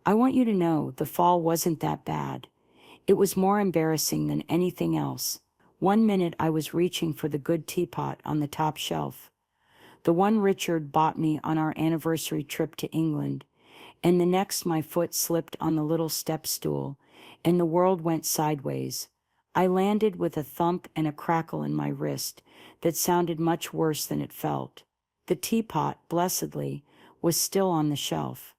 I want you to know the fall wasn't that bad. It was more embarrassing than anything else. One minute I was reaching for the good teapot on the top shelf, the one Richard bought me on our anniversary trip to England, and the next my foot slipped on the little step stool, and the world went sideways. I landed with a thump and a crackle in my wrist that sounded much worse than it felt. The teapot, blessedly, was still on the shelf.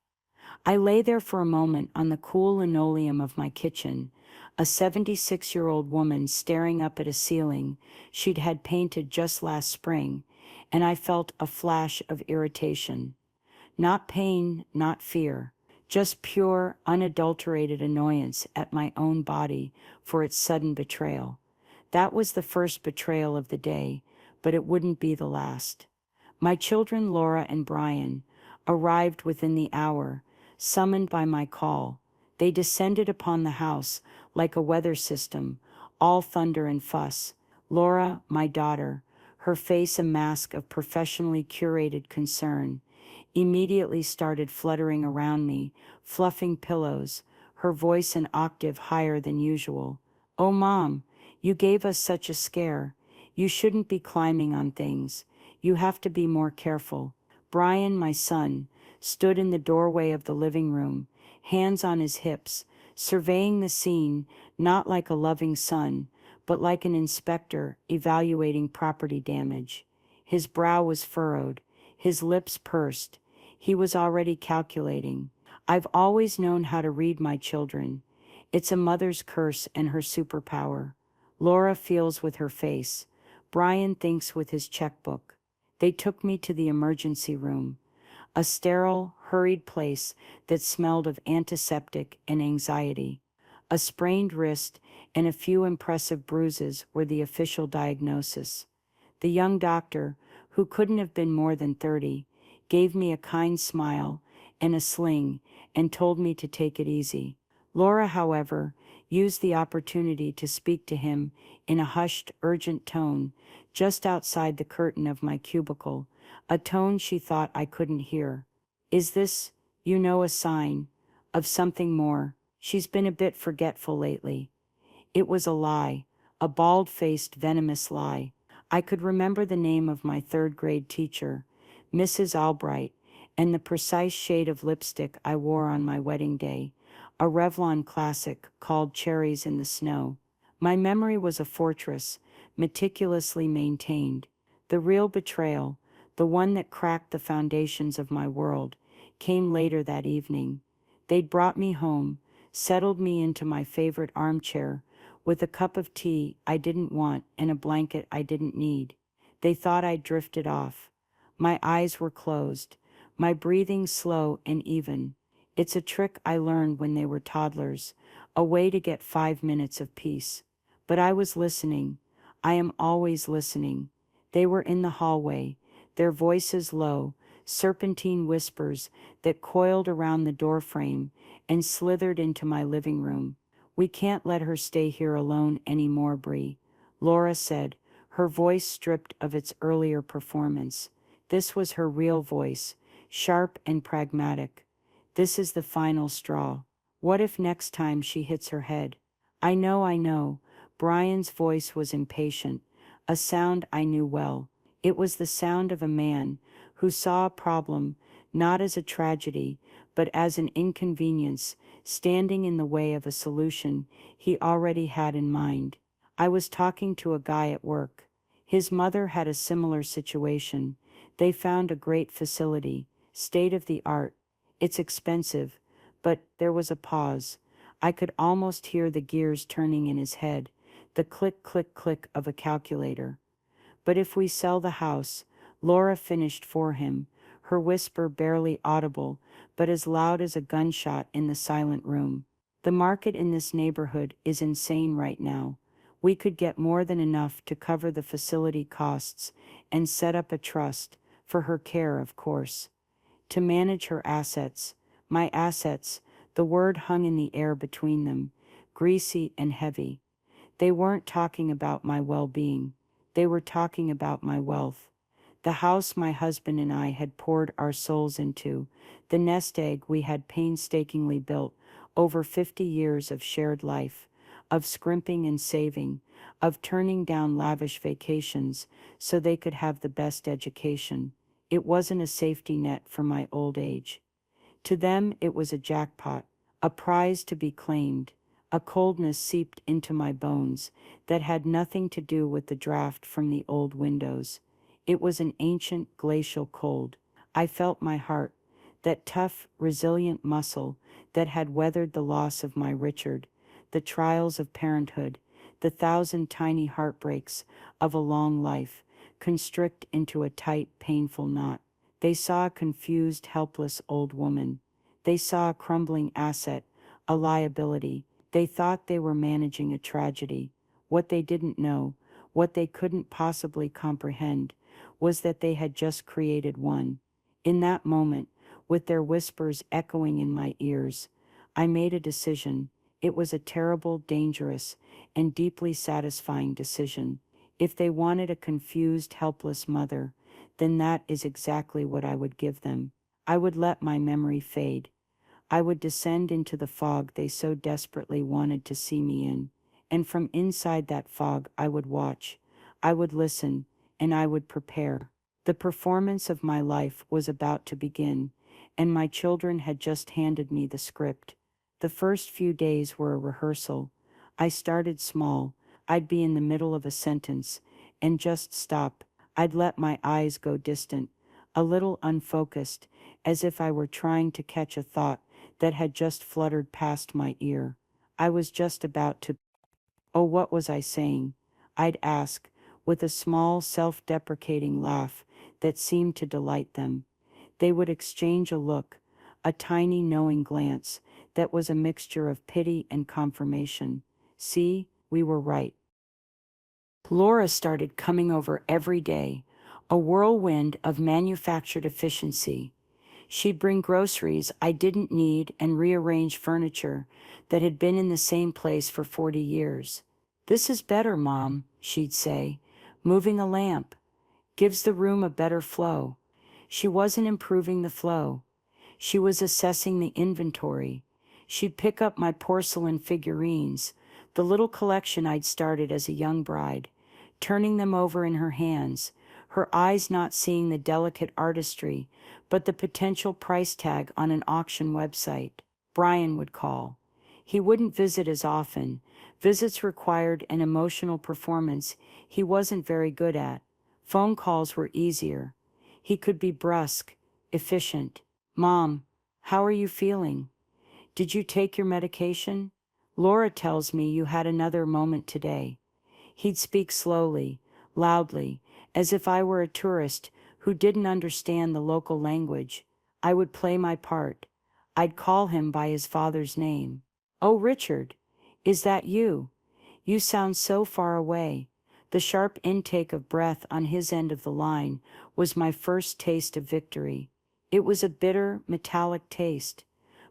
I lay there for a moment on the cool linoleum of my kitchen, a 76-year-old woman staring up at a ceiling she'd had painted just last spring, and I felt a flash of irritation. Not pain, not fear, just pure, unadulterated annoyance at my own body for its sudden betrayal. That was the first betrayal of the day, but it wouldn't be the last. My children, Laura and Brian, arrived within the hour, summoned by my call. They descended upon the house like a weather system, all thunder and fuss. Laura, my daughter, her face a mask of professionally curated concern, immediately started fluttering around me, fluffing pillows, her voice an octave higher than usual. "Oh, Mom, you gave us such a scare. You shouldn't be climbing on things. You have to be more careful." Brian, my son, stood in the doorway of the living room, hands on his hips, surveying the scene, not like a loving son, but like an inspector evaluating property damage. His brow was furrowed, his lips pursed. He was already calculating. I've always known how to read my children. It's a mother's curse and her superpower. Laura feels with her face. Brian thinks with his checkbook. They took me to the emergency room, a sterile, hurried place that smelled of antiseptic and anxiety. A sprained wrist and a few impressive bruises were the official diagnosis. The young doctor, who couldn't have been more than 30, gave me a kind smile and a sling and told me to take it easy. Laura, however, used the opportunity to speak to him in a hushed, urgent tone just outside the curtain of my cubicle, a tone she thought I couldn't hear. "Is this, a sign of something more? She's been a bit forgetful lately." It was a lie, a bald-faced, venomous lie. I could remember the name of my third-grade teacher, Mrs. Albright, and the precise shade of lipstick I wore on my wedding day, a Revlon classic called Cherries in the Snow. My memory was a fortress, meticulously maintained. The real betrayal, the one that cracked the foundations of my world, came later that evening. They'd brought me home, settled me into my favorite armchair, with a cup of tea I didn't want and a blanket I didn't need. They thought I'd drifted off. My eyes were closed, my breathing slow and even. It's a trick I learned when they were toddlers, a way to get 5 minutes of peace. But I was listening. I am always listening. They were in the hallway, their voices low, serpentine whispers that coiled around the doorframe and slithered into my living room. "We can't let her stay here alone anymore, Bree," Laura said, her voice stripped of its earlier performance. This was her real voice, sharp and pragmatic. "This is the final straw. What if next time she hits her head?" I know. Brian's voice was impatient, a sound I knew well. It was the sound of a man who saw a problem not as a tragedy, but as an inconvenience, standing in the way of a solution he already had in mind. I was talking to a guy at work. His mother had a similar situation. They found a great facility, state of the art. It's expensive, but there was a pause. I could almost hear the gears turning in his head, the click, click, click of a calculator. "But if we sell the house," Laura finished for him, her whisper barely audible, but as loud as a gunshot in the silent room. "The market in this neighborhood is insane right now. We could get more than enough to cover the facility costs and set up a trust, for her care, of course. To manage her assets. My assets," the word hung in the air between them, greasy and heavy. They weren't talking about my well-being. They were talking about my wealth. The house my husband and I had poured our souls into, the nest egg we had painstakingly built over 50 years of shared life, of scrimping and saving, of turning down lavish vacations so they could have the best education. It wasn't a safety net for my old age. To them it was a jackpot, a prize to be claimed. A coldness seeped into my bones that had nothing to do with the draft from the old windows. It was an ancient glacial cold. I felt my heart, that tough, resilient muscle that had weathered the loss of my Richard, the trials of parenthood, the thousand tiny heartbreaks of a long life, constrict into a tight, painful knot. They saw a confused, helpless old woman. They saw a crumbling asset, a liability. They thought they were managing a tragedy. What they didn't know, what they couldn't possibly comprehend, was that they had just created one. In that moment, with their whispers echoing in my ears, I made a decision. It was a terrible, dangerous, and deeply satisfying decision. If they wanted a confused, helpless mother, then that is exactly what I would give them. I would let my memory fade. I would descend into the fog they so desperately wanted to see me in, and from inside that fog I would watch, I would listen, and I would prepare. The performance of my life was about to begin, and my children had just handed me the script. The first few days were a rehearsal. I started small. I'd be in the middle of a sentence, and just stop. I'd let my eyes go distant, a little unfocused, as if I were trying to catch a thought that had just fluttered past my ear. I was just about to, oh, what was I saying? I'd ask, with a small, self-deprecating laugh that seemed to delight them. They would exchange a look, a tiny knowing glance that was a mixture of pity and confirmation. See, we were right. Laura started coming over every day, a whirlwind of manufactured efficiency. She'd bring groceries I didn't need and rearrange furniture that had been in the same place for 40 years. "This is better, Mom," she'd say. "Moving a lamp gives the room a better flow." She wasn't improving the flow. She was assessing the inventory. She'd pick up my porcelain figurines, the little collection I'd started as a young bride, turning them over in her hands, her eyes not seeing the delicate artistry, but the potential price tag on an auction website. Brian would call. He wouldn't visit as often. Visits required an emotional performance he wasn't very good at. Phone calls were easier. He could be brusque, efficient. "Mom, how are you feeling? Did you take your medication? Laura tells me you had another moment today." He'd speak slowly, loudly, as if I were a tourist who didn't understand the local language. I would play my part. I'd call him by his father's name. "Oh, Richard, is that you? You sound so far away." The sharp intake of breath on his end of the line was my first taste of victory. It was a bitter, metallic taste,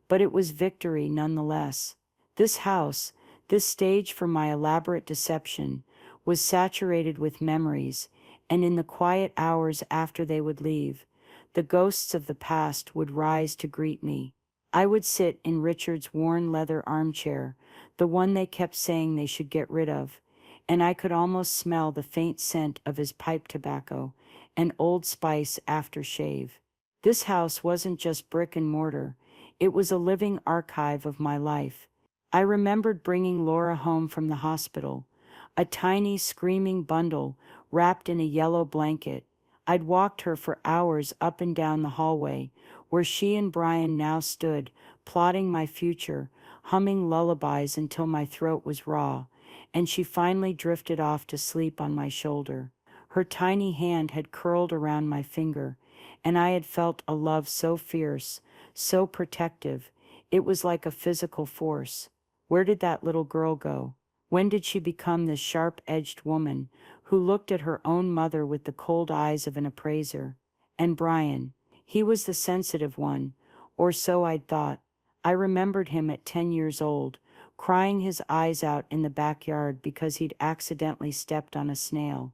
but it was victory nonetheless. This house, this stage for my elaborate deception, was saturated with memories, and in the quiet hours after they would leave, the ghosts of the past would rise to greet me. I would sit in Richard's worn leather armchair, the one they kept saying they should get rid of, and I could almost smell the faint scent of his pipe tobacco and Old Spice aftershave. This house wasn't just brick and mortar, it was a living archive of my life. I remembered bringing Laura home from the hospital, a tiny screaming bundle wrapped in a yellow blanket. I'd walked her for hours up and down the hallway, where she and Brian now stood, plotting my future, humming lullabies until my throat was raw, and she finally drifted off to sleep on my shoulder. Her tiny hand had curled around my finger, and I had felt a love so fierce, so protective, it was like a physical force. Where did that little girl go? When did she become this sharp-edged woman who looked at her own mother with the cold eyes of an appraiser? And Brian, he was the sensitive one, or so I'd thought. I remembered him at 10 years old, crying his eyes out in the backyard because he'd accidentally stepped on a snail.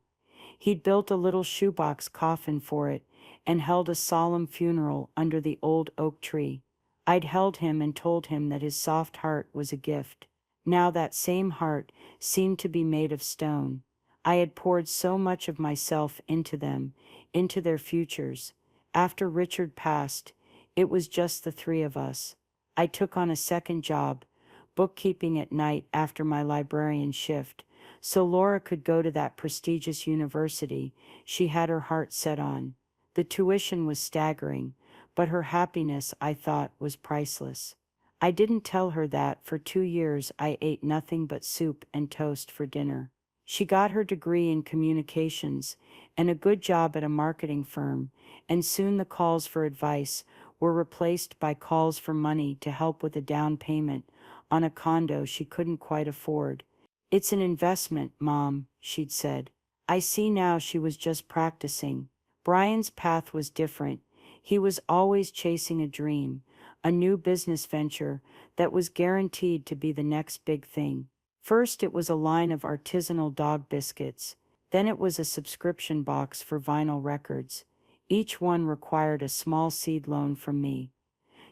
He'd built a little shoebox coffin for it and held a solemn funeral under the old oak tree. I'd held him and told him that his soft heart was a gift. Now that same heart seemed to be made of stone. I had poured so much of myself into them, into their futures. After Richard passed, it was just the three of us. I took on a second job, bookkeeping at night after my librarian shift, so Laura could go to that prestigious university she had her heart set on. The tuition was staggering, but her happiness, I thought, was priceless. I didn't tell her that for 2 years I ate nothing but soup and toast for dinner. She got her degree in communications and a good job at a marketing firm, and soon the calls for advice were replaced by calls for money to help with a down payment on a condo she couldn't quite afford. "It's an investment, Mom," she'd said. I see now she was just practicing. Brian's path was different. He was always chasing a dream, a new business venture that was guaranteed to be the next big thing. First, it was a line of artisanal dog biscuits. Then it was a subscription box for vinyl records. Each one required a small seed loan from me.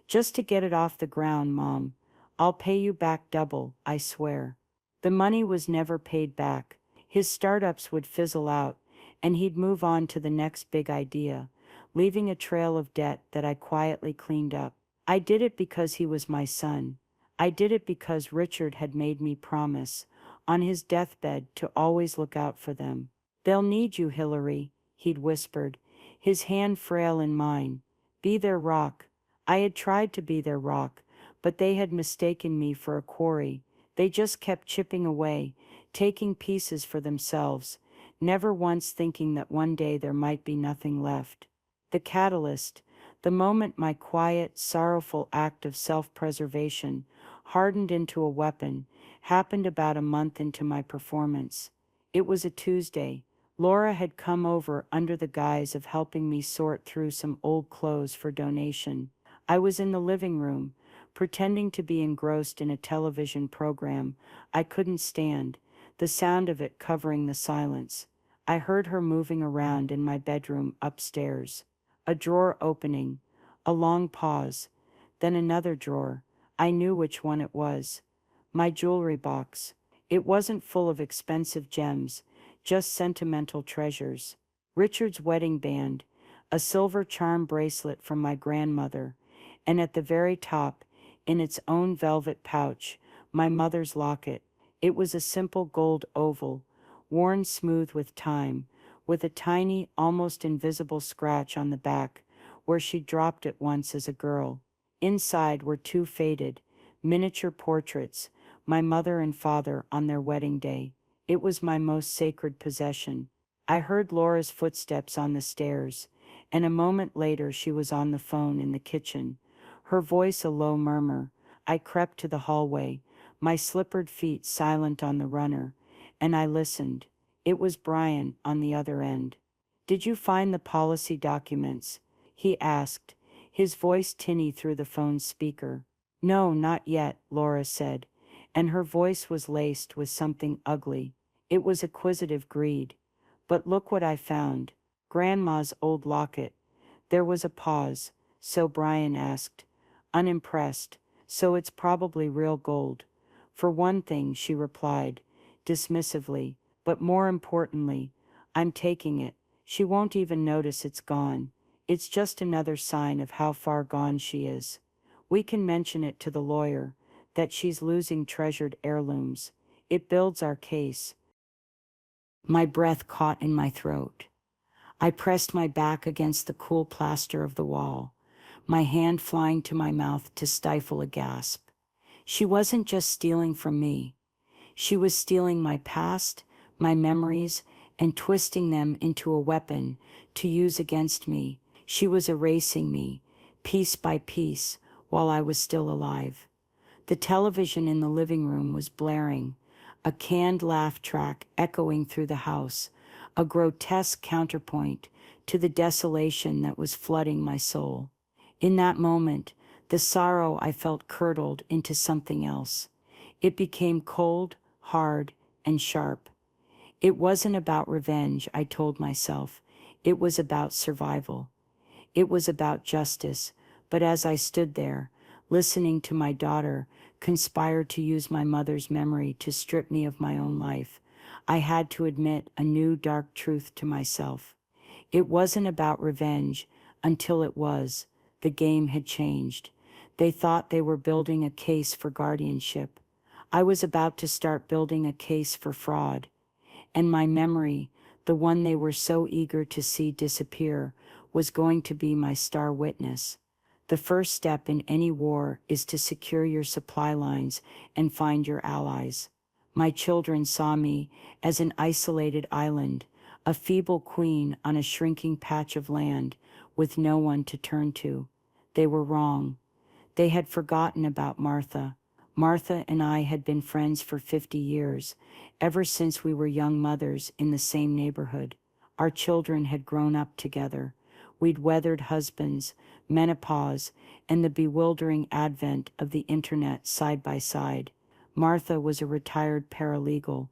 "Just to get it off the ground, Mom. I'll pay you back double, I swear." The money was never paid back. His startups would fizzle out, and he'd move on to the next big idea, leaving a trail of debt that I quietly cleaned up. I did it because he was my son. I did it because Richard had made me promise, on his deathbed, to always look out for them. "They'll need you, Hillary," he'd whispered, his hand frail in mine. "Be their rock." I had tried to be their rock, but they had mistaken me for a quarry. They just kept chipping away, taking pieces for themselves, never once thinking that one day there might be nothing left. The catalyst, the moment my quiet, sorrowful act of self-preservation hardened into a weapon, happened about a month into my performance. It was a Tuesday. Laura had come over under the guise of helping me sort through some old clothes for donation. I was in the living room, pretending to be engrossed in a television program I couldn't stand, the sound of it covering the silence. I heard her moving around in my bedroom upstairs. A drawer opening, a long pause, then another drawer. I knew which one it was. My jewelry box. It wasn't full of expensive gems, just sentimental treasures. Richard's wedding band, a silver charm bracelet from my grandmother, and at the very top, in its own velvet pouch, my mother's locket. It was a simple gold oval, worn smooth with time, with a tiny, almost invisible scratch on the back where she dropped it once as a girl. Inside were two faded, miniature portraits, my mother and father on their wedding day. It was my most sacred possession. I heard Laura's footsteps on the stairs, and a moment later she was on the phone in the kitchen, her voice a low murmur. I crept to the hallway, my slippered feet silent on the runner, and I listened. It was Brian on the other end. "Did you find the policy documents?" he asked, his voice tinny through the phone's speaker. "No, not yet," Laura said, and her voice was laced with something ugly. It was acquisitive greed. "But look what I found. Grandma's old locket." There was a pause. "So," Brian asked, unimpressed, "so it's probably real gold." "For one thing," she replied, dismissively, "but more importantly, I'm taking it. She won't even notice it's gone. It's just another sign of how far gone she is. We can mention it to the lawyer, that she's losing treasured heirlooms. It builds our case." My breath caught in my throat. I pressed my back against the cool plaster of the wall, my hand flying to my mouth to stifle a gasp. She wasn't just stealing from me. She was stealing my past, my memories, and twisting them into a weapon to use against me. She was erasing me, piece by piece, while I was still alive. The television in the living room was blaring, a canned laugh track echoing through the house, a grotesque counterpoint to the desolation that was flooding my soul. In that moment, the sorrow I felt curdled into something else. It became cold, hard, and sharp. It wasn't about revenge, I told myself. It was about survival. It was about justice. But as I stood there, listening to my daughter conspire to use my mother's memory to strip me of my own life, I had to admit a new dark truth to myself. It wasn't about revenge until it was. The game had changed. They thought they were building a case for guardianship. I was about to start building a case for fraud. And my memory, the one they were so eager to see disappear, was going to be my star witness. The first step in any war is to secure your supply lines and find your allies. My children saw me as an isolated island, a feeble queen on a shrinking patch of land, with no one to turn to. They were wrong. They had forgotten about Martha. Martha and I had been friends for 50 years, ever since we were young mothers in the same neighborhood. Our children had grown up together. We'd weathered husbands, menopause, and the bewildering advent of the internet side by side. Martha was a retired paralegal,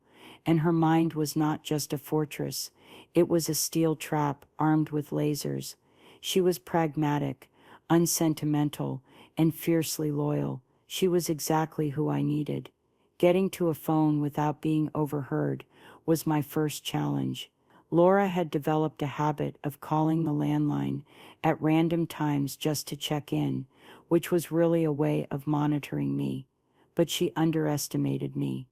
and her mind was not just a fortress, it was a steel trap armed with lasers. She was pragmatic, unsentimental, and fiercely loyal. She was exactly who I needed. Getting to a phone without being overheard was my first challenge. Laura had developed a habit of calling the landline at random times just to check in, which was really a way of monitoring me. But she underestimated me.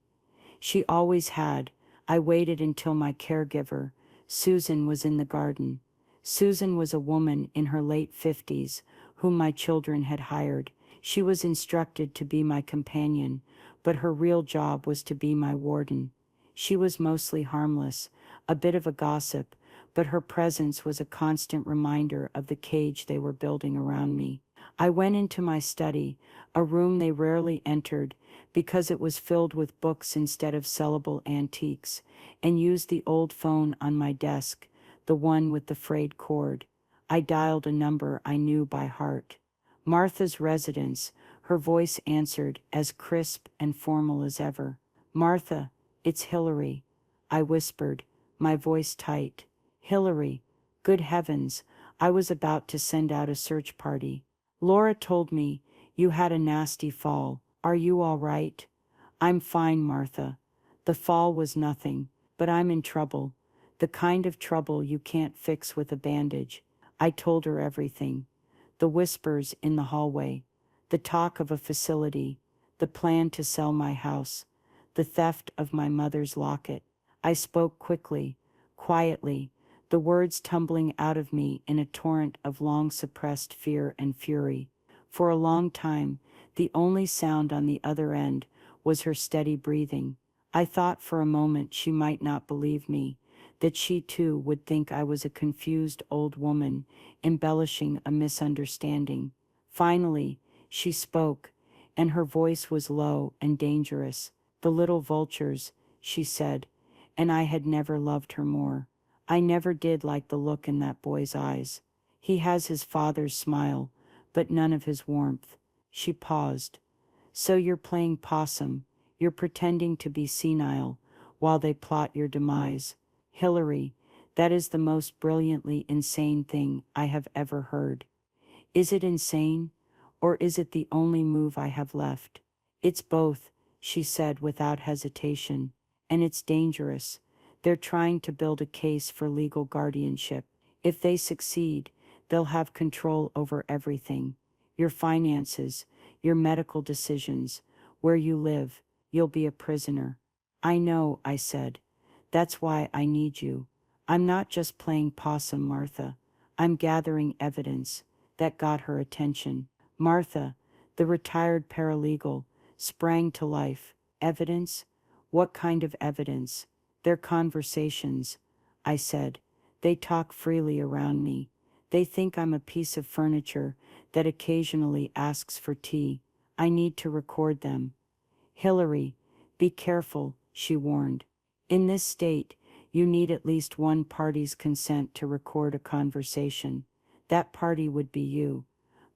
She always had. I waited until my caregiver, Susan, was in the garden. Susan was a woman in her late 50s, whom my children had hired. She was instructed to be my companion, but her real job was to be my warden. She was mostly harmless, a bit of a gossip, but her presence was a constant reminder of the cage they were building around me. I went into my study, a room they rarely entered because it was filled with books instead of sellable antiques, and used the old phone on my desk, the one with the frayed cord. I dialed a number I knew by heart. Martha's residence, her voice answered, as crisp and formal as ever. "Martha, it's Hillary," I whispered, my voice tight. "Hillary, good heavens, I was about to send out a search party. Laura told me you had a nasty fall. Are you all right?" "I'm fine, Martha. The fall was nothing, but I'm in trouble. The kind of trouble you can't fix with a bandage." I told her everything. The whispers in the hallway, the talk of a facility, the plan to sell my house, the theft of my mother's locket. I spoke quickly, quietly, the words tumbling out of me in a torrent of long-suppressed fear and fury. For a long time, the only sound on the other end was her steady breathing. I thought for a moment she might not believe me, that she too would think I was a confused old woman embellishing a misunderstanding. Finally, she spoke, and her voice was low and dangerous. "The little vultures," she said, and I had never loved her more. I never did like the look in that boy's eyes. He has his father's smile, but none of his warmth. She paused. "So you're playing possum. You're pretending to be senile while they plot your demise. Hillary, that is the most brilliantly insane thing I have ever heard." "Is it insane, or is it the only move I have left?" "It's both," she said without hesitation, "and it's dangerous. They're trying to build a case for legal guardianship. If they succeed, they'll have control over everything. Your finances, your medical decisions, where you live. You'll be a prisoner." "I know," I said. "That's why I need you. I'm not just playing possum, Martha. I'm gathering evidence." That got her attention. Martha, the retired paralegal, sprang to life. "Evidence? What kind of evidence?" "Their conversations," I said. "They talk freely around me. They think I'm a piece of furniture that occasionally asks for tea. I need to record them." "Hillary, be careful," she warned. "In this state, you need at least one party's consent to record a conversation. That party would be you.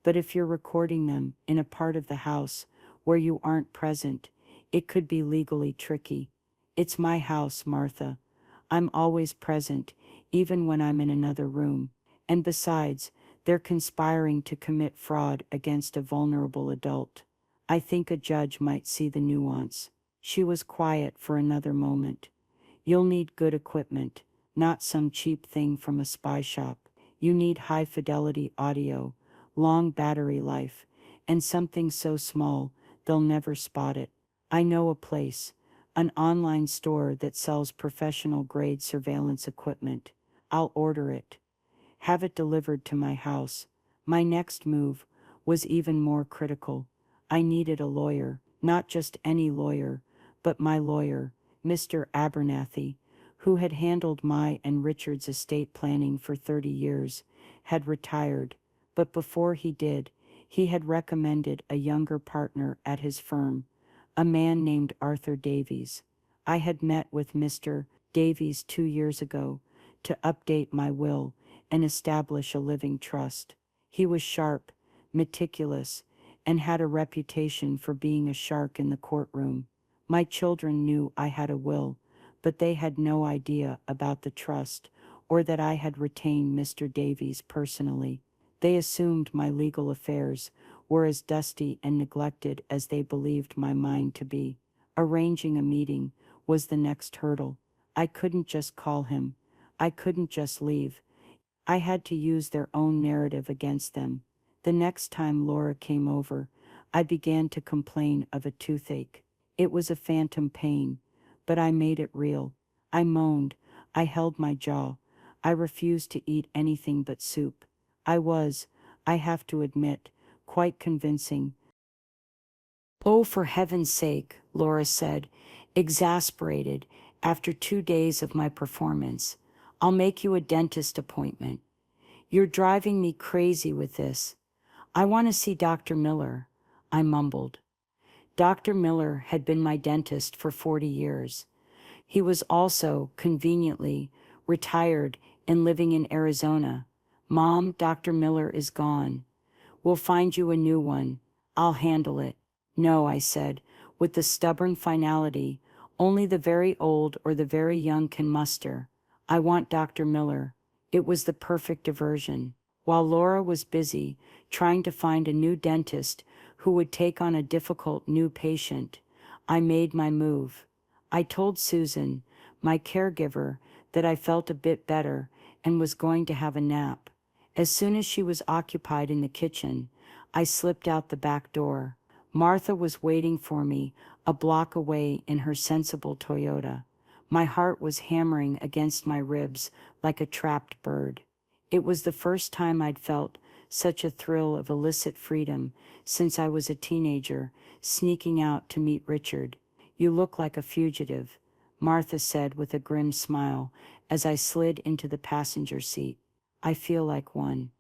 But if you're recording them in a part of the house where you aren't present, it could be legally tricky." "It's my house, Martha. I'm always present, even when I'm in another room. And besides, they're conspiring to commit fraud against a vulnerable adult. I think a judge might see the nuance. She was quiet for another moment. You'll need good equipment, not some cheap thing from a spy shop. You need high-fidelity audio, long battery life, and something so small they'll never spot it. I know a place, an online store that sells professional-grade surveillance equipment. I'll order it. Have it delivered to my house. My next move was even more critical. I needed a lawyer, not just any lawyer, but my lawyer, Mr. Abernathy, who had handled my and Richard's estate planning for 30 years, had retired, but before he did, he had recommended a younger partner at his firm, a man named Arthur Davies. I had met with Mr. Davies 2 years ago to update my will and establish a living trust. He was sharp, meticulous, and had a reputation for being a shark in the courtroom. My children knew I had a will, but they had no idea about the trust or that I had retained Mr. Davies personally. They assumed my legal affairs were as dusty and neglected as they believed my mind to be. Arranging a meeting was the next hurdle. I couldn't just call him. I couldn't just leave. I had to use their own narrative against them. The next time Laura came over, I began to complain of a toothache. It was a phantom pain, but I made it real. I moaned. I held my jaw. I refused to eat anything but soup. I have to admit, quite convincing. "Oh, for heaven's sake," Laura said, exasperated, after 2 days of my performance. "I'll make you a dentist appointment. You're driving me crazy with this." "I want to see Dr. Miller," I mumbled. Dr. Miller had been my dentist for 40 years. He was also, conveniently, retired and living in Arizona. "Mom, Dr. Miller is gone. We'll find you a new one. I'll handle it." "No," I said, with the stubborn finality only the very old or the very young can muster. "I want Dr. Miller." It was the perfect diversion. While Laura was busy trying to find a new dentist who would take on a difficult new patient, I made my move. I told Susan, my caregiver, that I felt a bit better and was going to have a nap. As soon as she was occupied in the kitchen, I slipped out the back door. Martha was waiting for me a block away in her sensible Toyota. My heart was hammering against my ribs like a trapped bird. It was the first time I'd felt such a thrill of illicit freedom since I was a teenager, sneaking out to meet Richard. "You look like a fugitive," Martha said with a grim smile as I slid into the passenger seat. "I feel like one,"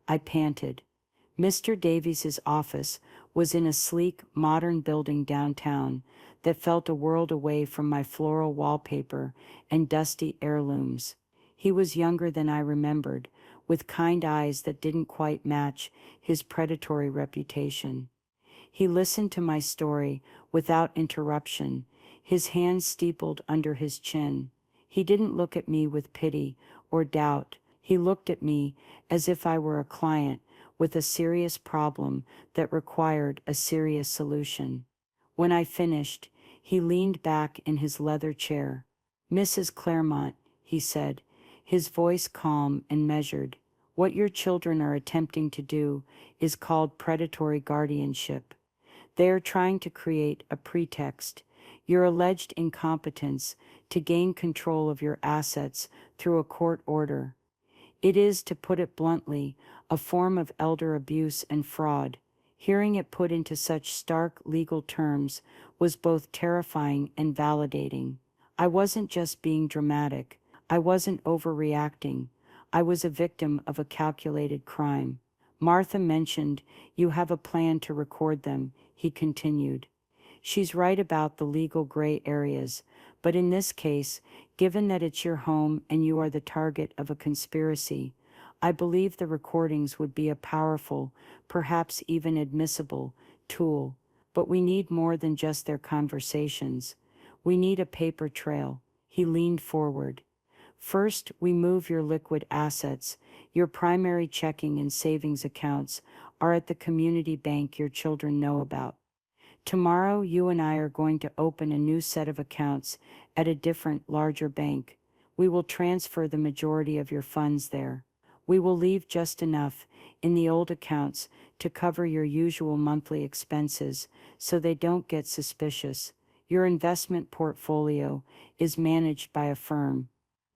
I panted. Mr. Davies's office was in a sleek, modern building downtown that felt a world away from my floral wallpaper and dusty heirlooms. He was younger than I remembered, with kind eyes that didn't quite match his predatory reputation. He listened to my story without interruption, his hands steepled under his chin. He didn't look at me with pity or doubt. He looked at me as if I were a client with a serious problem that required a serious solution. When I finished, he leaned back in his leather chair. "Mrs. Claremont," he said, his voice calm and measured, "what your children are attempting to do is called predatory guardianship. They are trying to create a pretext, your alleged incompetence, to gain control of your assets through a court order. It is, to put it bluntly, a form of elder abuse and fraud." Hearing it put into such stark legal terms was both terrifying and validating. I wasn't just being dramatic. I wasn't overreacting. I was a victim of a calculated crime. "Martha mentioned you have a plan to record them," he continued. "She's right about the legal gray areas, but in this case, given that it's your home and you are the target of a conspiracy, I believe the recordings would be a powerful, perhaps even admissible, tool. But we need more than just their conversations. We need a paper trail." He leaned forward. First, we move your liquid assets. Your primary checking and savings accounts are at the community bank your children know about. Tomorrow, you and I are going to open a new set of accounts at a different, larger bank. We will transfer the majority of your funds there. We will leave just enough in the old accounts to cover your usual monthly expenses so they don't get suspicious. Your investment portfolio is managed by a firm.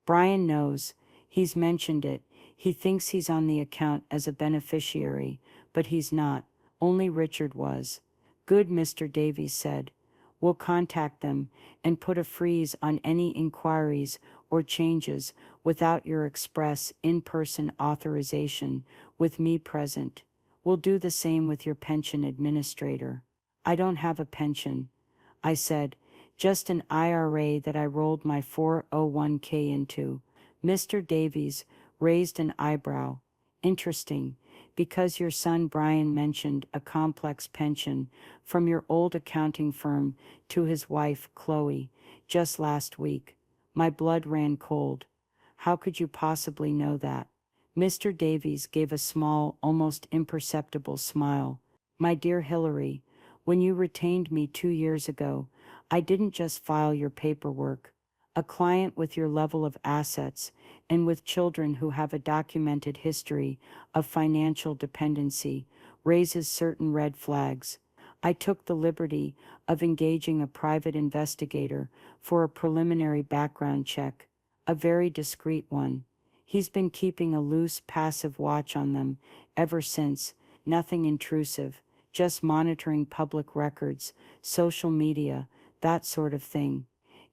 Brian knows, he's mentioned it. He thinks he's on the account as a beneficiary, but he's not. Only Richard was. Good, Mr. Davies said. We'll contact them and put a freeze on any inquiries or changes without your express in-person authorization with me present. We'll do the same with your pension administrator. I don't have a pension, I said, just an IRA that I rolled my 401k into. Mr. Davies raised an eyebrow. Interesting, because your son Brian mentioned a complex pension from your old accounting firm to his wife Chloe just last week. My blood ran cold. How could you possibly know that? Mr. Davies gave a small, almost imperceptible smile. My dear Hillary, when you retained me 2 years ago, I didn't just file your paperwork. A client with your level of assets and with children who have a documented history of financial dependency raises certain red flags. I took the liberty of engaging a private investigator for a preliminary background check, a very discreet one. He's been keeping a loose, passive watch on them ever since, nothing intrusive, just monitoring public records, social media, that sort of thing.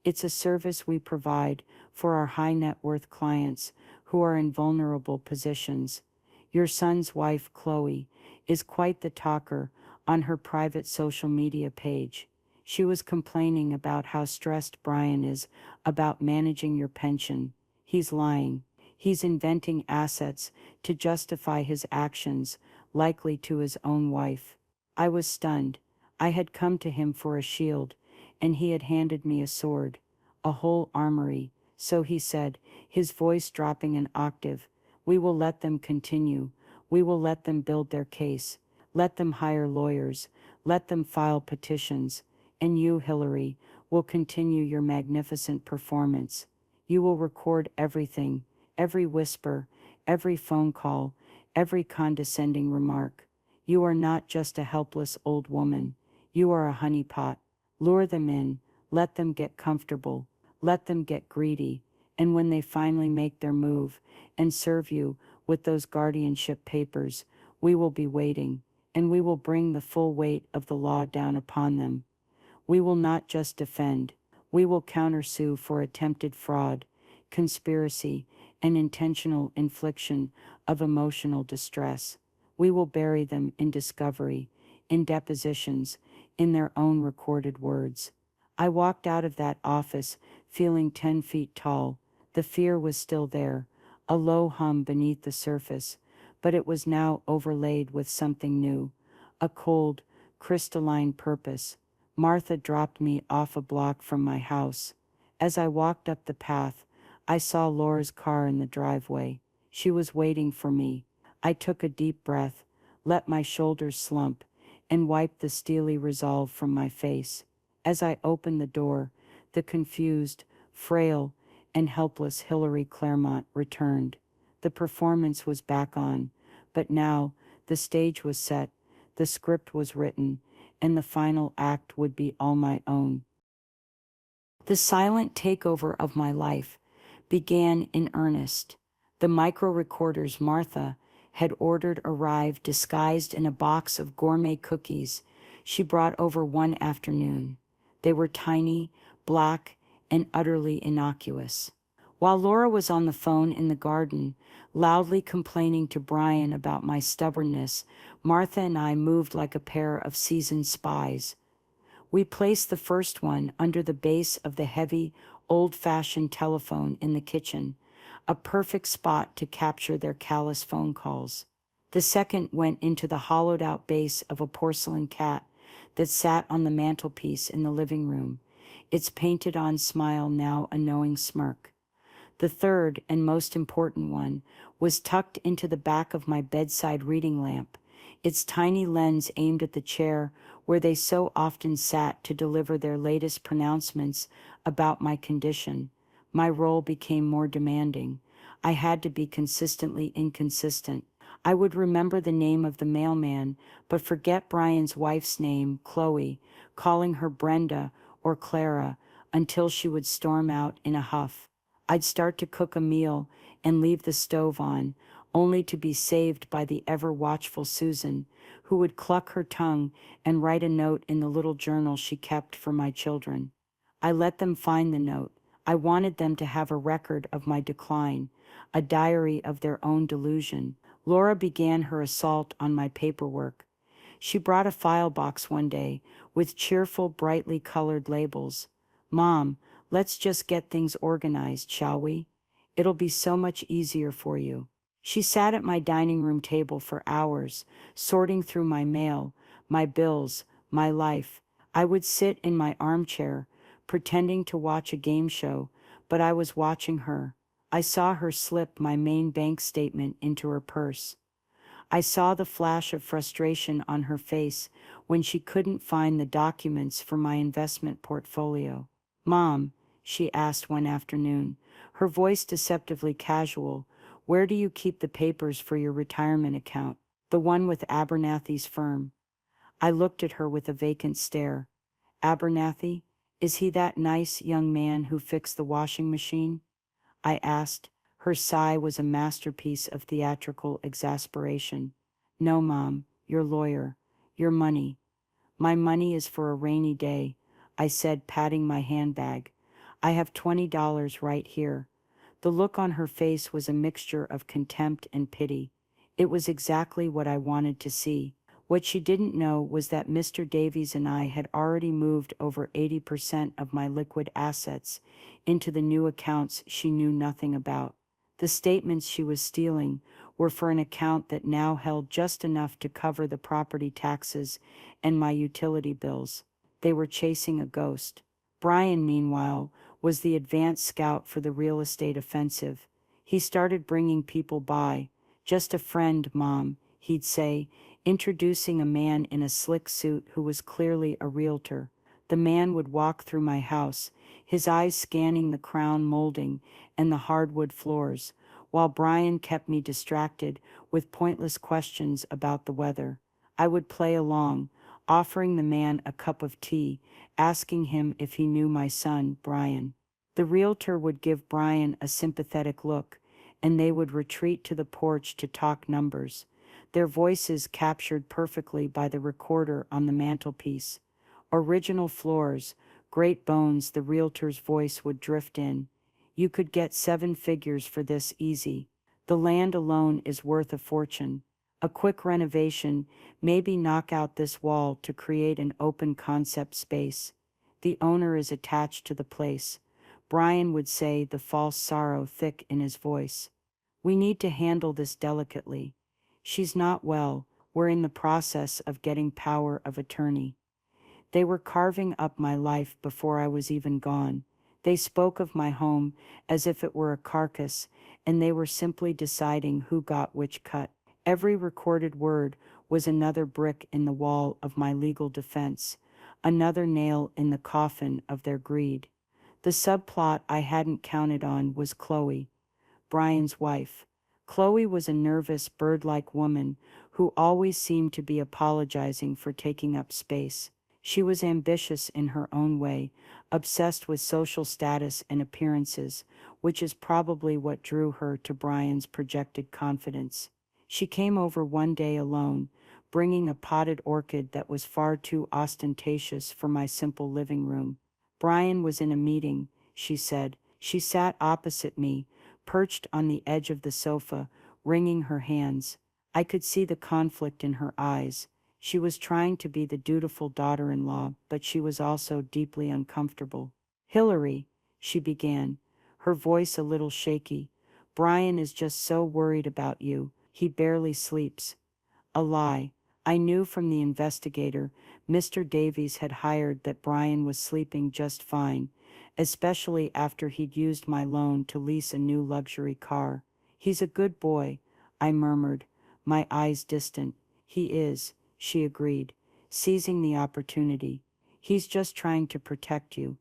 It's a service we provide for our high net worth clients who are in vulnerable positions. Your son's wife, Chloe, is quite the talker on her private social media page. She was complaining about how stressed Brian is about managing your pension. He's lying. He's inventing assets to justify his actions, likely to his own wife. I was stunned. I had come to him for a shield, and he had handed me a sword, a whole armory. So he said, his voice dropping an octave, we will let them continue. We will let them build their case. Let them hire lawyers. Let them file petitions. And you, Hillary, will continue your magnificent performance. You will record everything, every whisper, every phone call, every condescending remark. You are not just a helpless old woman. You are a honeypot. Lure them in. Let them get comfortable. Let them get greedy. And when they finally make their move and serve you with those guardianship papers, we will be waiting, and we will bring the full weight of the law down upon them. We will not just defend. We will countersue for attempted fraud, conspiracy, and intentional infliction of emotional distress. We will bury them in discovery, in depositions, in their own recorded words. I walked out of that office feeling 10 feet tall. The fear was still there, a low hum beneath the surface, but it was now overlaid with something new, a cold, crystalline purpose. Martha dropped me off a block from my house. As I walked up the path, I saw Laura's car in the driveway. She was waiting for me. I took a deep breath, let my shoulders slump, and wiped the steely resolve from my face. As I opened the door, the confused, frail, and helpless Hillary Claremont returned. The performance was back on, but now the stage was set, the script was written, and the final act would be all my own. The silent takeover of my life began in earnest. The micro-recorders Martha had ordered arrived disguised in a box of gourmet cookies she brought over one afternoon. They were tiny, black, and utterly innocuous. While Laura was on the phone in the garden, loudly complaining to Brian about my stubbornness, Martha and I moved like a pair of seasoned spies. We placed the first one under the base of the heavy, old-fashioned telephone in the kitchen, a perfect spot to capture their callous phone calls. The second went into the hollowed-out base of a porcelain cat that sat on the mantelpiece in the living room, its painted-on smile now a knowing smirk. The third and most important one was tucked into the back of my bedside reading lamp, its tiny lens aimed at the chair where they so often sat to deliver their latest pronouncements about my condition. My role became more demanding. I had to be consistently inconsistent. I would remember the name of the mailman, but forget Brian's wife's name, Chloe, calling her Brenda or Clara, until she would storm out in a huff. I'd start to cook a meal and leave the stove on, only to be saved by the ever-watchful Susan, who would cluck her tongue and write a note in the little journal she kept for my children. I let them find the note. I wanted them to have a record of my decline, a diary of their own delusion. Laura began her assault on my paperwork. She brought a file box one day with cheerful, brightly colored labels. "Mom, let's just get things organized, shall we? It'll be so much easier for you." She sat at my dining room table for hours, sorting through my mail, my bills, my life. I would sit in my armchair, pretending to watch a game show, but I was watching her. I saw her slip my main bank statement into her purse. I saw the flash of frustration on her face when she couldn't find the documents for my investment portfolio. "Mom," she asked one afternoon, her voice deceptively casual, "where do you keep the papers for your retirement account? The one with Abernathy's firm?" I looked at her with a vacant stare. "Abernathy? Is he that nice young man who fixed the washing machine?" I asked. Her sigh was a masterpiece of theatrical exasperation. "No, Mom, your lawyer. Your money." "My money is for a rainy day," I said, patting my handbag. "I have $20 right here." The look on her face was a mixture of contempt and pity. It was exactly what I wanted to see. What she didn't know was that Mr. Davies and I had already moved over 80% of my liquid assets into the new accounts she knew nothing about. The statements she was stealing were for an account that now held just enough to cover the property taxes and my utility bills. They were chasing a ghost. Brian, meanwhile, was the advanced scout for the real estate offensive. He started bringing people by. "Just a friend, Mom," he'd say, introducing a man in a slick suit who was clearly a realtor. The man would walk through my house, his eyes scanning the crown molding and the hardwood floors, while Brian kept me distracted with pointless questions about the weather. I would play along, offering the man a cup of tea, asking him if he knew my son, Brian. The realtor would give Brian a sympathetic look, and they would retreat to the porch to talk numbers, their voices captured perfectly by the recorder on the mantelpiece. "Original floors, great bones," the realtor's voice would drift in. "You could get 7 figures for this easy. The land alone is worth a fortune. A quick renovation, maybe knock out this wall to create an open concept space. The owner is attached to the place," Brian would say, the false sorrow thick in his voice. "We need to handle this delicately. She's not well. We're in the process of getting power of attorney." They were carving up my life before I was even gone. They spoke of my home as if it were a carcass, and they were simply deciding who got which cut. Every recorded word was another brick in the wall of my legal defense, another nail in the coffin of their greed. The subplot I hadn't counted on was Chloe, Brian's wife. Chloe was a nervous, bird-like woman who always seemed to be apologizing for taking up space. She was ambitious in her own way, obsessed with social status and appearances, which is probably what drew her to Brian's projected confidence. She came over one day alone, bringing a potted orchid that was far too ostentatious for my simple living room. Brian was in a meeting, she said. She sat opposite me, perched on the edge of the sofa, wringing her hands. I could see the conflict in her eyes. She was trying to be the dutiful daughter-in-law, but she was also deeply uncomfortable. "Hillary," she began, her voice a little shaky, "Brian is just so worried about you. He barely sleeps." A lie. I knew from the investigator Mr. Davies had hired that Brian was sleeping just fine, especially after he'd used my loan to lease a new luxury car. He's a good boy, I murmured, my eyes distant. He is, she agreed, seizing the opportunity. He's just trying to protect you.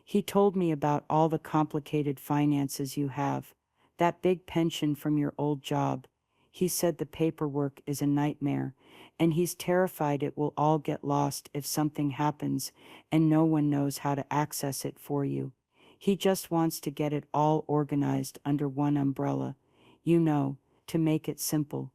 He told me about all the complicated finances you have, that big pension from your old job. He said the paperwork is a nightmare, and he's terrified it will all get lost if something happens and no one knows how to access it for you. He just wants to get it all organized under one umbrella, you know, to make it simple.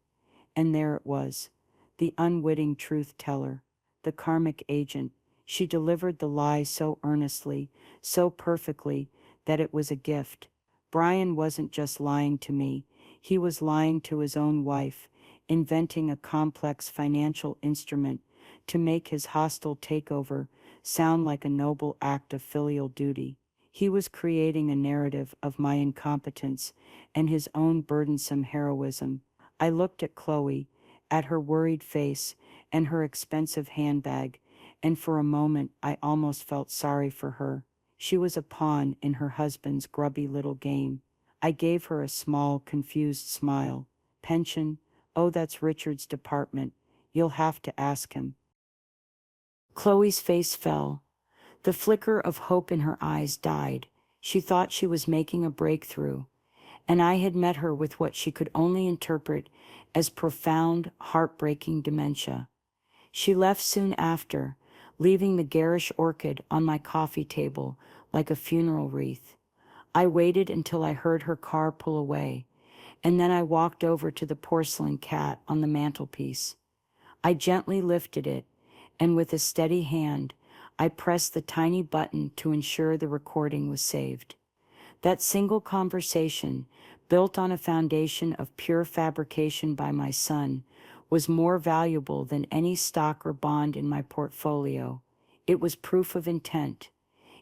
And there it was, the unwitting truth teller, the karmic agent. She delivered the lie so earnestly, so perfectly, that it was a gift. Brian wasn't just lying to me, he was lying to his own wife, inventing a complex financial instrument to make his hostile takeover sound like a noble act of filial duty. He was creating a narrative of my incompetence and his own burdensome heroism. I looked at Chloe, at her worried face and her expensive handbag, and for a moment I almost felt sorry for her. She was a pawn in her husband's grubby little game. I gave her a small, confused smile. Pension? Oh, that's Richard's department. You'll have to ask him. Chloe's face fell. The flicker of hope in her eyes died. She thought she was making a breakthrough, and I had met her with what she could only interpret as profound, heartbreaking dementia. She left soon after, leaving the garish orchid on my coffee table like a funeral wreath. I waited until I heard her car pull away, and then I walked over to the porcelain cat on the mantelpiece. I gently lifted it, and with a steady hand, I pressed the tiny button to ensure the recording was saved. That single conversation, built on a foundation of pure fabrication by my son, was more valuable than any stock or bond in my portfolio. It was proof of intent.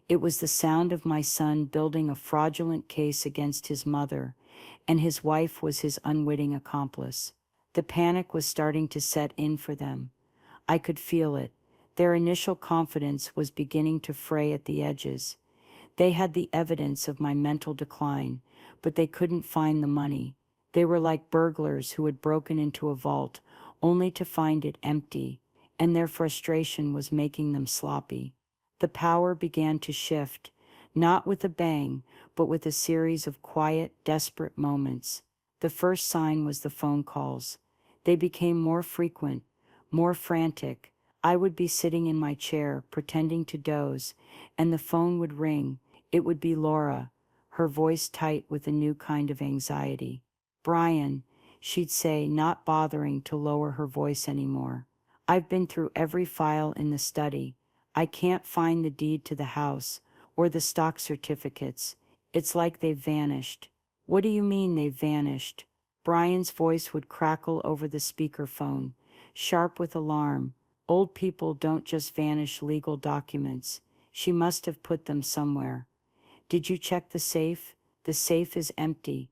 It was the sound of my son building a fraudulent case against his mother, and his wife was his unwitting accomplice. The panic was starting to set in for them. I could feel it. Their initial confidence was beginning to fray at the edges. They had the evidence of my mental decline, but they couldn't find the money. They were like burglars who had broken into a vault, only to find it empty, and their frustration was making them sloppy. The power began to shift, not with a bang, but with a series of quiet, desperate moments. The first sign was the phone calls. They became more frequent, more frantic. I would be sitting in my chair, pretending to doze, and the phone would ring. It would be Laura, her voice tight with a new kind of anxiety. "Brian," she'd say, not bothering to lower her voice anymore. "I've been through every file in the study. I can't find the deed to the house, or the stock certificates. It's like they've vanished." "What do you mean they've vanished?" Brian's voice would crackle over the speakerphone, sharp with alarm. "Old people don't just vanish legal documents. She must have put them somewhere. Did you check the safe? The safe is empty.